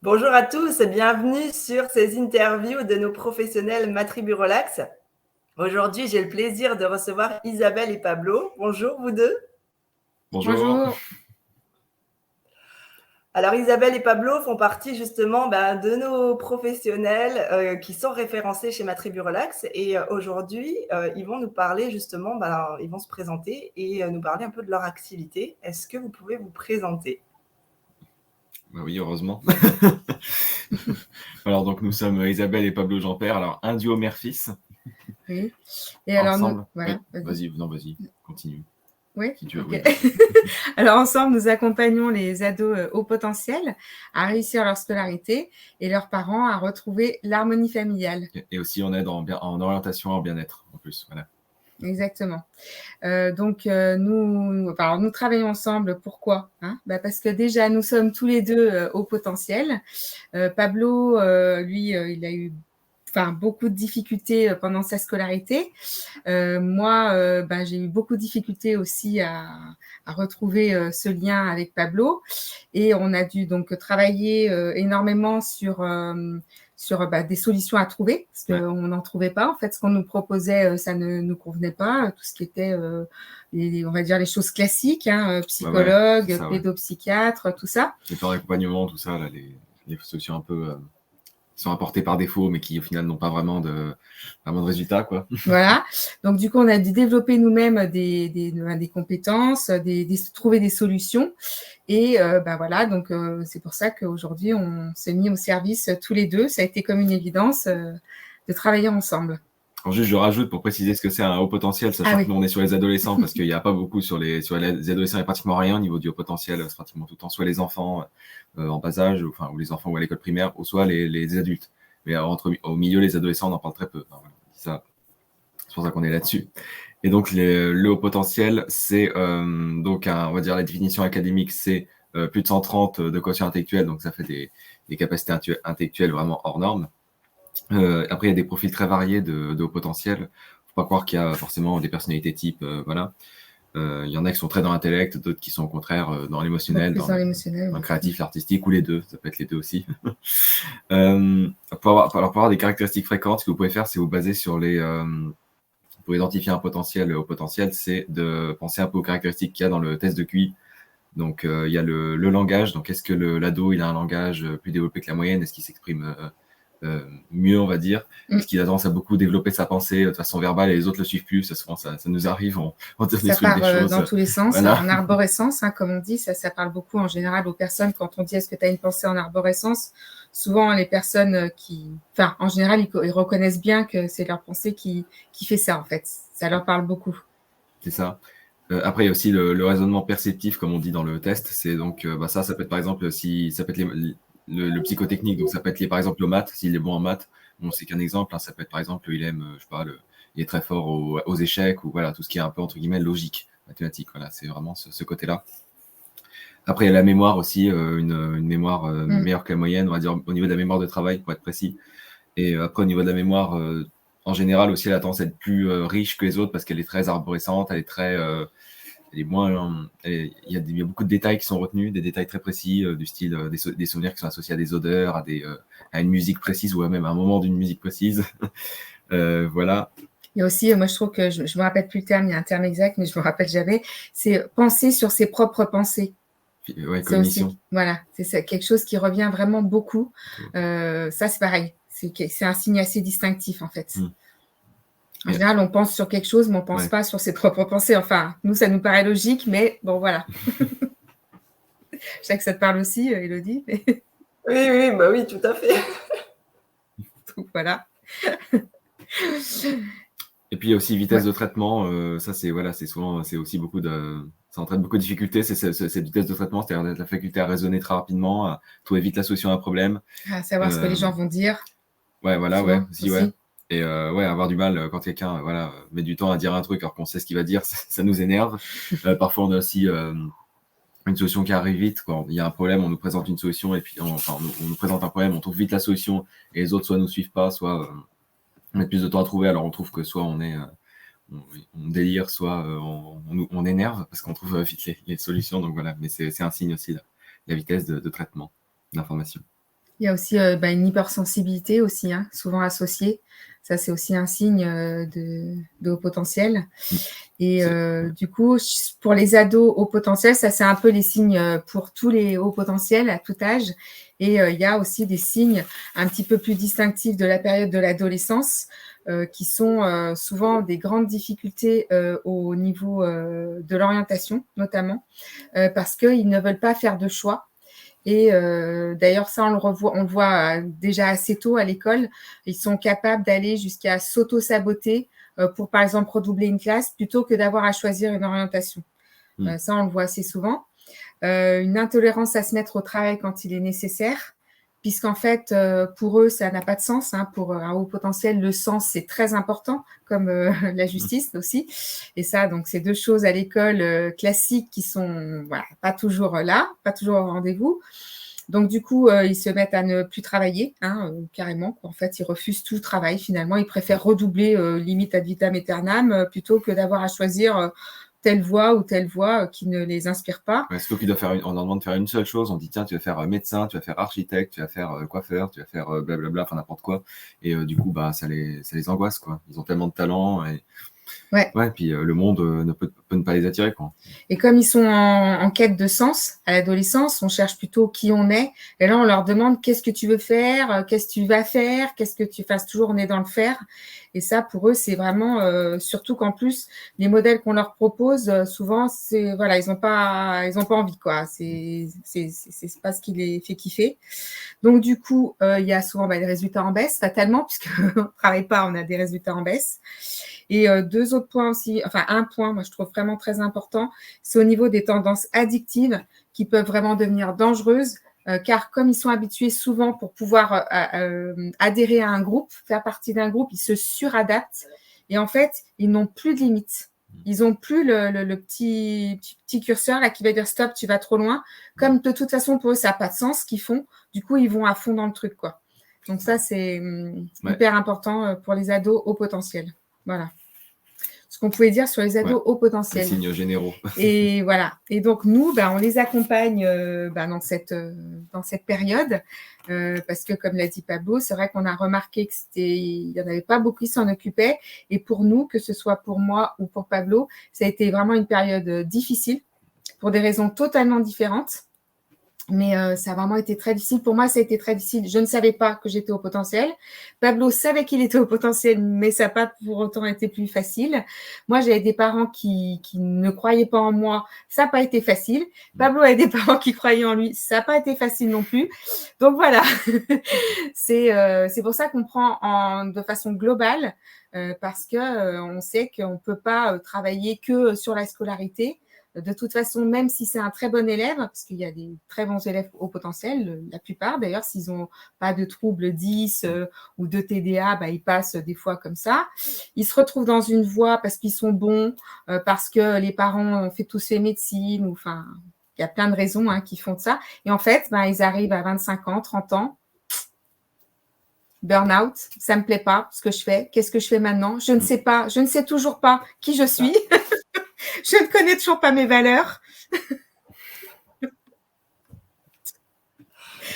Bonjour à tous et bienvenue sur ces interviews de nos professionnels MatribuRelax. Aujourd'hui, j'ai le plaisir de recevoir Isabelle et Pablo. Bonjour vous deux. Bonjour. Alors Isabelle et Pablo font partie justement de nos professionnels qui sont référencés chez MatribuRelax et aujourd'hui, ils vont nous parler justement, ils vont se présenter et nous parler un peu de leur activité. Est-ce que vous pouvez vous présenter ? Oui, heureusement. Alors, donc, nous sommes Isabelle et Pablo Jean-Père. Alors, un duo mère-fils. Oui. Et alors, ensemble. voilà. Oui. Vas-y, continue. Oui. Si tu veux, okay. oui. Alors, ensemble, nous accompagnons les ados au potentiel à réussir leur scolarité et leurs parents à retrouver l'harmonie familiale. Et aussi, on aide en orientation, en bien-être, en plus. Voilà. Exactement. Nous travaillons ensemble. Pourquoi parce que déjà, nous sommes tous les deux au potentiel. Pablo, lui, il a eu beaucoup de difficultés pendant sa scolarité. Moi, j'ai eu beaucoup de difficultés aussi à retrouver ce lien avec Pablo. Et on a dû donc travailler énormément sur des solutions à trouver, parce qu'on n'en trouvait pas. En fait, ce qu'on nous proposait, ça ne nous convenait pas. Tout ce qui était, on va dire, les choses classiques, psychologue, pédopsychiatre, tout ça. Les plans d'accompagnement, tout ça, là, les solutions un peu... qui sont apportées par défaut, mais qui, au final, n'ont pas vraiment de résultat, quoi. Voilà. Donc, du coup, on a dû développer nous-mêmes des compétences, trouver des solutions. Et voilà, donc c'est pour ça qu'aujourd'hui, on s'est mis au service tous les deux. Ça a été comme une évidence de travailler ensemble. Alors juste, je rajoute pour préciser ce que c'est un haut potentiel, sachant que nous, on est sur les adolescents, parce qu'il n'y a pas beaucoup sur les adolescents, il n'y a pratiquement rien au niveau du haut potentiel. C'est pratiquement tout le temps soit les enfants en bas âge, ou les enfants ou à l'école primaire, ou soit les adultes. Mais au milieu, les adolescents, on en parle très peu. Enfin, voilà, c'est pour ça qu'on est là-dessus. Et donc, le haut potentiel, c'est donc, on va dire, la définition académique, c'est plus de 130 de quotient intellectuel, donc ça fait des capacités intellectuelles vraiment hors normes. Après, il y a des profils très variés de haut potentiel. Faut pas croire qu'il y a forcément des personnalités types, voilà. Il y en a qui sont très dans l'intellect, d'autres qui sont au contraire dans l'émotionnel, dans le créatif, l'artistique, ou les deux. Ça peut être les deux aussi. Pour avoir des caractéristiques fréquentes, ce que vous pouvez faire, c'est vous baser sur pour identifier un potentiel au potentiel, c'est de penser un peu aux caractéristiques qu'il y a dans le test de QI. Donc, il y a le langage. Donc, est-ce que l'ado, il a un langage plus développé que la moyenne? Est-ce qu'il s'exprime mieux, on va dire? Est-ce qu'il a tendance à beaucoup développer sa pensée de façon verbale et les autres le suivent plus? Ça nous arrive, on ça part dans tous les sens, voilà. En arborescence, comme on dit, ça parle beaucoup en général aux personnes. Quand on dit est-ce que tu as une pensée en arborescence, souvent les personnes en général, ils reconnaissent bien que c'est leur pensée qui fait ça, en fait. Ça leur parle beaucoup. C'est ça. Après, il y a aussi le raisonnement perceptif, comme on dit dans le test. C'est donc, ça peut être par exemple, ça peut être le psychotechnique, donc ça peut être lié par exemple aux maths, s'il est bon en maths. Bon, c'est qu'un exemple, ça peut être par exemple, il aime, il est très fort aux échecs, ou voilà, tout ce qui est un peu, entre guillemets, logique, mathématique. Voilà, c'est vraiment ce côté-là. Après, il y a la mémoire aussi, une mémoire meilleure que la moyenne, on va dire, au niveau de la mémoire de travail, pour être précis. Et après, au niveau de la mémoire, en général aussi, elle a tendance à être plus riche que les autres parce qu'elle est très arborescente, elle est très... il y a beaucoup de détails qui sont retenus, des détails très précis, du style des souvenirs qui sont associés à des odeurs, à une musique précise, ou même à un moment d'une musique précise. Voilà. Il y a aussi, moi je trouve que, je me rappelle plus le terme, il y a un terme exact, mais je me rappelle jamais, c'est penser sur ses propres pensées. Ouais, cognition. Aussi, voilà, c'est ça, quelque chose qui revient vraiment beaucoup. Ça, c'est pareil. C'est un signe assez distinctif, en fait. En général, on pense sur quelque chose, mais on ne pense pas sur ses propres pensées. Enfin, nous, ça nous paraît logique, mais bon, voilà. Je sais que ça te parle aussi, Élodie. Mais... Oui, tout à fait. Donc, voilà. Et puis, il y a aussi vitesse de traitement. Ça, c'est souvent, c'est aussi ça entraîne beaucoup de difficultés. C'est cette vitesse de traitement, c'est-à-dire la faculté à raisonner très rapidement, à trouver vite la solution à un problème. À savoir ce que les gens vont dire. Ouais, voilà, aussi. Et avoir du mal quand quelqu'un met du temps à dire un truc alors qu'on sait ce qu'il va dire, ça nous énerve. Parfois, on a aussi une solution qui arrive vite. Quand il y a un problème, on nous présente une solution, et puis on nous présente un problème, on trouve vite la solution, et les autres soit nous suivent pas, soit on met plus de temps à trouver. Alors on trouve que soit on délire, soit on énerve parce qu'on trouve vite les solutions. Donc voilà, mais c'est un signe aussi, la vitesse de traitement d'information. Il y a aussi une hypersensibilité aussi, hein, souvent associée. Ça, c'est aussi un signe de haut potentiel. Et du coup, pour les ados haut potentiel, ça, c'est un peu les signes pour tous les hauts potentiels à tout âge. Et il y a aussi des signes un petit peu plus distinctifs de la période de l'adolescence qui sont souvent des grandes difficultés au niveau de l'orientation, notamment, parce qu'ils ne veulent pas faire de choix. Et d'ailleurs, ça, on le voit déjà assez tôt à l'école. Ils sont capables d'aller jusqu'à s'auto-saboter pour, par exemple, redoubler une classe plutôt que d'avoir à choisir une orientation. Ça, on le voit assez souvent. Une intolérance à se mettre au travail quand il est nécessaire, puisqu'en fait, pour eux, ça n'a pas de sens. Hein. Pour un haut potentiel, le sens, c'est très important, comme la justice aussi. Et ça, donc, c'est deux choses à l'école classique qui sont pas toujours là, pas toujours au rendez-vous. Donc, du coup, ils se mettent à ne plus travailler, carrément. En fait, ils refusent tout le travail, finalement. Ils préfèrent redoubler limite ad vitam aeternam plutôt que d'avoir à choisir telle voie ou telle voie qui ne les inspire pas. Ouais, surtout on leur demande de faire une seule chose. On dit, tiens, tu vas faire médecin, tu vas faire architecte, tu vas faire coiffeur, tu vas faire blablabla, enfin n'importe quoi. Et du coup, ça les angoisse, quoi. Ils ont tellement de talent. Et puis le monde ne peut ne pas les attirer, quoi. Et comme ils sont en quête de sens à l'adolescence, on cherche plutôt qui on est. Et là, on leur demande qu'est-ce que tu veux faire, qu'est-ce que tu vas faire, qu'est-ce que tu fasses. Toujours, on est dans le faire. Et ça, pour eux, c'est vraiment, surtout qu'en plus, les modèles qu'on leur propose, souvent, c'est voilà, ils n'ont pas envie, quoi. C'est pas ce qui les fait kiffer. Donc, du coup, il y a souvent des résultats en baisse, fatalement, puisqu'on ne travaille pas, on a des résultats en baisse. Et deux autres points aussi, enfin un point, moi je trouve vraiment très important, c'est au niveau des tendances addictives qui peuvent vraiment devenir dangereuses, car comme ils sont habitués souvent pour pouvoir adhérer à un groupe, faire partie d'un groupe, ils se suradaptent et en fait, ils n'ont plus de limites. Ils n'ont plus le petit curseur là qui va dire stop, tu vas trop loin. Comme de toute façon, pour eux, ça n'a pas de sens ce qu'ils font. Du coup, ils vont à fond dans le truc, quoi. Donc ça, c'est hyper important pour les ados au potentiel. Voilà. Ce qu'on pouvait dire sur les ados au potentiel. Les signes généraux. Et voilà. Et donc, nous, on les accompagne dans cette période parce que, comme l'a dit Pablo, c'est vrai qu'on a remarqué il n'y en avait pas beaucoup qui s'en occupaient. Et pour nous, que ce soit pour moi ou pour Pablo, ça a été vraiment une période difficile pour des raisons totalement différentes. Mais ça a vraiment été très difficile. Pour moi, ça a été très difficile. Je ne savais pas que j'étais au potentiel. Pablo savait qu'il était au potentiel, mais ça n'a pas pour autant été plus facile. Moi, j'avais des parents qui ne croyaient pas en moi. Ça n'a pas été facile. Pablo avait des parents qui croyaient en lui. Ça n'a pas été facile non plus. Donc voilà. C'est pour ça qu'on prend de façon globale parce que on sait qu'on ne peut pas travailler que sur la scolarité. De toute façon, même si c'est un très bon élève, parce qu'il y a des très bons élèves au potentiel, la plupart d'ailleurs, s'ils n'ont pas de troubles 10 ou de TDA, ils passent des fois comme ça. Ils se retrouvent dans une voie parce qu'ils sont bons, parce que les parents ont fait tous fait médecine, ou enfin, il y a plein de raisons qui font de ça. Et en fait, ils arrivent à 25 ans, 30 ans, burn-out, ça ne me plaît pas ce que je fais. Qu'est-ce que je fais maintenant? Je ne sais pas, je ne sais toujours pas qui je suis. Je ne connais toujours pas mes valeurs.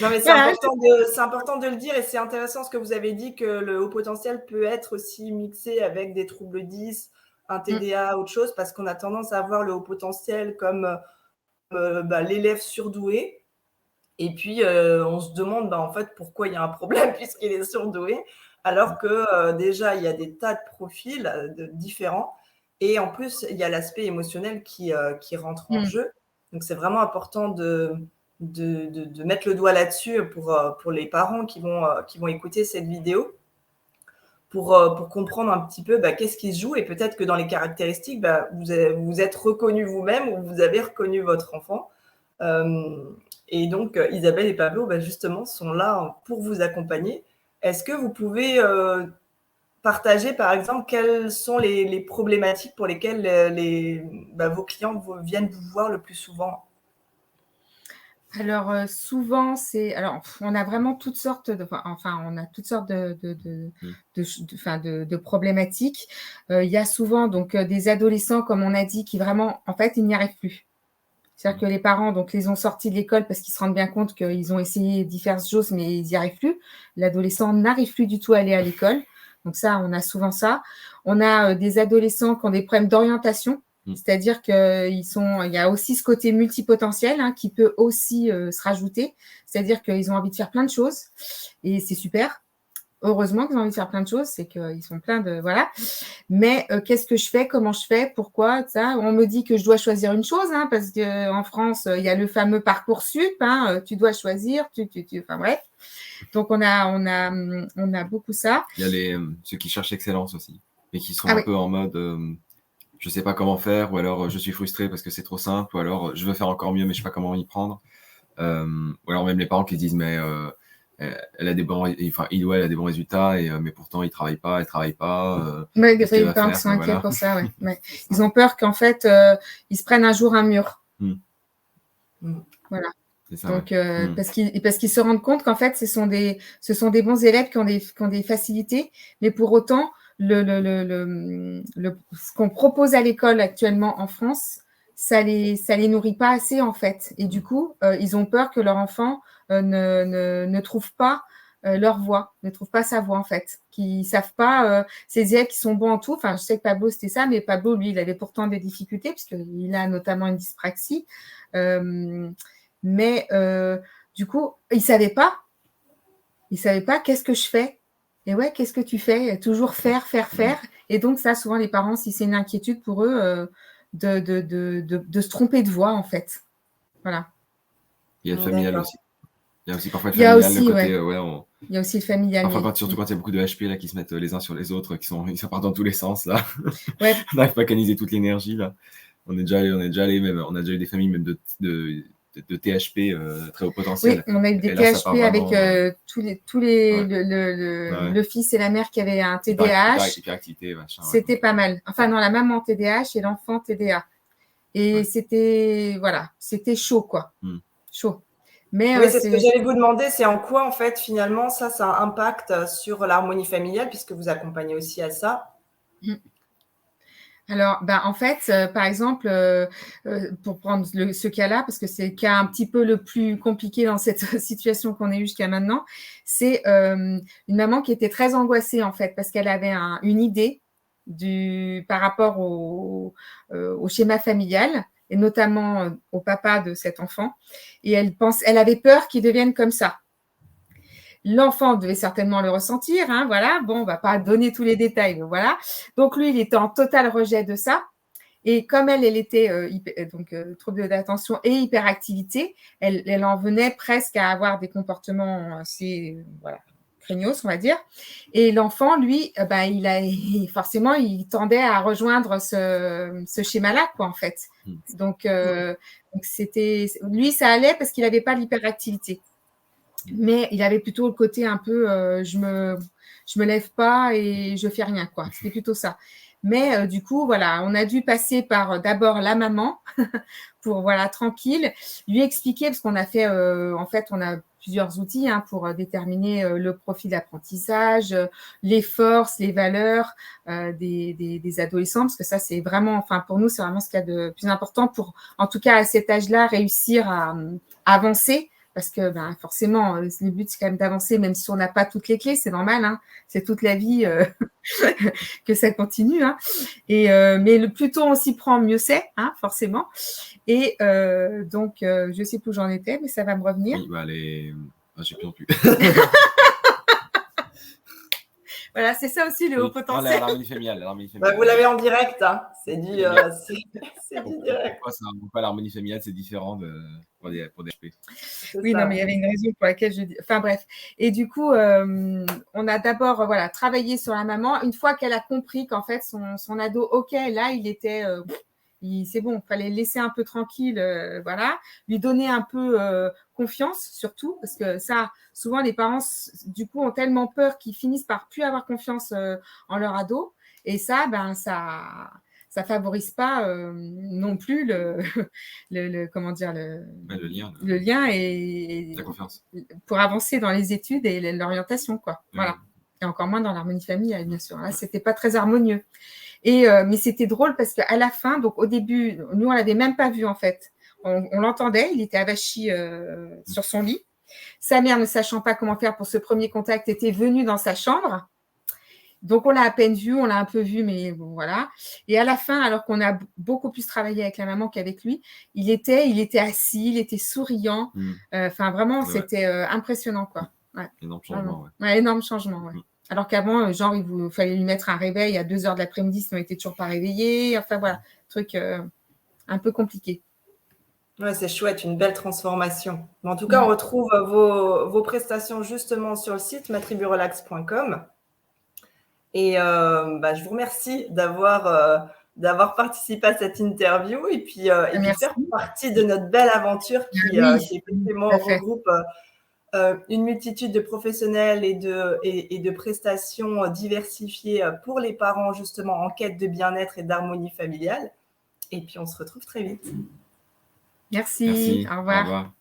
Non, mais c'est important de le dire et c'est intéressant ce que vous avez dit que le haut potentiel peut être aussi mixé avec des troubles 10, un TDA, autre chose, parce qu'on a tendance à voir le haut potentiel comme l'élève surdoué. Et puis, on se demande en fait pourquoi il y a un problème puisqu'il est surdoué, alors que déjà, il y a des tas de profils différents. Et en plus, il y a l'aspect émotionnel qui rentre en jeu. Donc, c'est vraiment important de mettre le doigt là-dessus pour les parents qui vont écouter cette vidéo pour comprendre un petit peu qu'est-ce qui se joue. Et peut-être que dans les caractéristiques, vous êtes reconnu vous-même ou vous avez reconnu votre enfant. Et donc, Isabelle et Pablo, justement, sont là pour vous accompagner. Est-ce que vous pouvez partager, par exemple, quelles sont les problématiques pour lesquelles vos clients viennent vous voir le plus souvent? Alors, souvent, on a vraiment toutes sortes de problématiques. Il y a souvent donc des adolescents, comme on a dit, qui vraiment, en fait, ils n'y arrivent plus. C'est-à-dire que les parents donc les ont sortis de l'école parce qu'ils se rendent bien compte qu'ils ont essayé diverses choses, mais ils n'y arrivent plus. L'adolescent n'arrive plus du tout à aller à l'école. Donc ça, on a souvent ça. On a des adolescents qui ont des problèmes d'orientation. C'est-à-dire qu'il y a aussi ce côté multipotentiel qui peut aussi se rajouter. C'est-à-dire qu'ils ont envie de faire plein de choses et c'est super. Heureusement qu'ils ont envie de faire plein de choses, c'est qu'ils sont pleins de… Voilà. Mais qu'est-ce que je fais? Comment je fais? Pourquoi ça? On me dit que je dois choisir une chose, parce qu'en France, il y a le fameux Parcoursup, tu dois choisir, enfin bref. Donc, on a beaucoup ça. Il y a ceux qui cherchent l'excellence aussi, et qui sont un peu en mode je ne sais pas comment faire, ou alors je suis frustré parce que c'est trop simple, ou alors je veux faire encore mieux, mais je ne sais pas comment y prendre. Ou alors même les parents qui disent mais elle a des bons, enfin il ou elle a des bons résultats, mais pourtant il travaille pas, elle travaille pas. Oui, il y a des parents qui sont inquiets pour ça, ouais. Ils ont peur qu'en fait ils se prennent un jour un mur. Voilà. Ça, donc parce qu'ils se rendent compte qu'en fait ce sont des bons élèves qui ont des facilités, mais pour autant ce qu'on propose à l'école actuellement en France, ça les nourrit pas assez en fait, et du coup ils ont peur que leur enfant ne trouve pas leur voie, ne trouve pas sa voie en fait, qu'ils savent pas ces élèves qui sont bons en tout. Enfin, je sais que Pablo c'était ça, mais Pablo lui il avait pourtant des difficultés puisqu'il a notamment une dyspraxie, mais du coup il savait pas qu'est-ce que je fais. Et ouais, qu'est-ce que tu fais? Toujours faire. Et donc, ça, souvent, les parents, si c'est une inquiétude pour eux, de se tromper de voie, en fait. Voilà. Il y a le familial aussi. Il y a aussi parfois le familial, le côté… Il y a aussi le familial. Parfois, surtout quand il y a beaucoup de HP là, qui se mettent les uns sur les autres, ils partent dans tous les sens, là. Ouais. On n'arrive pas à canaliser toute l'énergie, là. On est déjà allé, même, on a déjà eu des familles même de THP très haut potentiel. Oui, on a eu des THP avec le fils et la mère qui avaient un TDAH. Hyperactivité, machin. C'était pas mal. Enfin, non, la maman TDAH et l'enfant TDA. Et c'était chaud, quoi. Chaud. Mais oui, c'est ce que j'allais vous demander, c'est en quoi, en fait, finalement, ça impacte sur l'harmonie familiale, puisque vous accompagnez aussi à ça. Alors, en fait, par exemple, pour prendre ce cas-là, parce que c'est le cas un petit peu le plus compliqué dans cette situation qu'on a eue jusqu'à maintenant, c'est une maman qui était très angoissée, en fait, parce qu'elle avait une idée par rapport au schéma familial, et notamment au papa de cet enfant, et elle avait peur qu'il devienne comme ça. L'enfant devait certainement le ressentir, voilà. Bon, on va pas donner tous les détails, mais voilà. Donc, lui, il était en total rejet de ça. Et comme elle était trouble d'attention et hyperactivité, elle en venait presque à avoir des comportements assez, craignos, on va dire. Et l'enfant, lui, forcément, il tendait à rejoindre ce schéma-là, quoi, en fait. Donc lui, ça allait parce qu'il n'avait pas l'hyperactivité. Mais il avait plutôt le côté un peu je me lève pas et je fais rien, quoi. C'était plutôt ça. Mais du coup, voilà, on a dû passer par d'abord la maman pour, tranquille, lui expliquer, parce qu'on a fait, en fait, on a plusieurs outils pour déterminer le profil d'apprentissage, les forces, les valeurs des adolescents, parce que ça, c'est vraiment, pour nous, c'est vraiment ce qu'il y a de plus important pour, en tout cas, à cet âge-là, réussir à avancer. Parce que forcément, le but, c'est quand même d'avancer, même si on n'a pas toutes les clés, c'est normal. C'est toute la vie que ça continue. Mais plus tôt on s'y prend, mieux c'est, forcément. Et donc, je ne sais plus où j'en étais, mais ça va me revenir. Oui, je ne sais plus non plus. Voilà, c'est ça aussi le haut potentiel. L'harmonie familiale. Vous l'avez en direct, c'est du direct. Pourquoi l'harmonie familiale, c'est différent pour des HP? Oui, non, mais il y avait une raison pour laquelle je dis… Enfin, bref. Et du coup, on a d'abord travaillé sur la maman. Une fois qu'elle a compris qu'en fait, son ado, OK, là, il était… c'est bon, il fallait le laisser un peu tranquille, lui donner un peu confiance surtout, parce que ça, souvent les parents, du coup, ont tellement peur qu'ils finissent par plus avoir confiance en leur ado, et ça favorise pas non plus le lien et la confiance pour avancer dans les études et l'orientation, quoi. Voilà. Et encore moins dans l'harmonie familiale, bien sûr. Là, c'était pas très harmonieux. Mais c'était drôle parce qu'à la fin, donc au début, nous, on l'avait même pas vu en fait. on l'entendait, il était avachi sur son lit. Sa mère, ne sachant pas comment faire pour ce premier contact, était venue dans sa chambre. Donc, on l'a à peine vu, on l'a un peu vu, mais bon, voilà. Et à la fin, alors qu'on a beaucoup plus travaillé avec la maman qu'avec lui, il était assis, il était souriant. Enfin, vraiment, c'était impressionnant, quoi. Ouais. Énorme changement, ouais. Énorme changement, ouais. Alors qu'avant, genre, il fallait lui mettre un réveil à 2h de l'après-midi, sinon il n'était toujours pas réveillé. Enfin, voilà, truc un peu compliqué. Ouais, c'est chouette, une belle transformation. Mais en tout cas, on retrouve vos prestations justement sur le site matriburelax.com. Et je vous remercie d'avoir participé à cette interview et puis faire partie de notre belle aventure qui effectivement regroupe une multitude de professionnels et de prestations diversifiées pour les parents justement en quête de bien-être et d'harmonie familiale. Et puis on se retrouve très vite. Merci. Au revoir.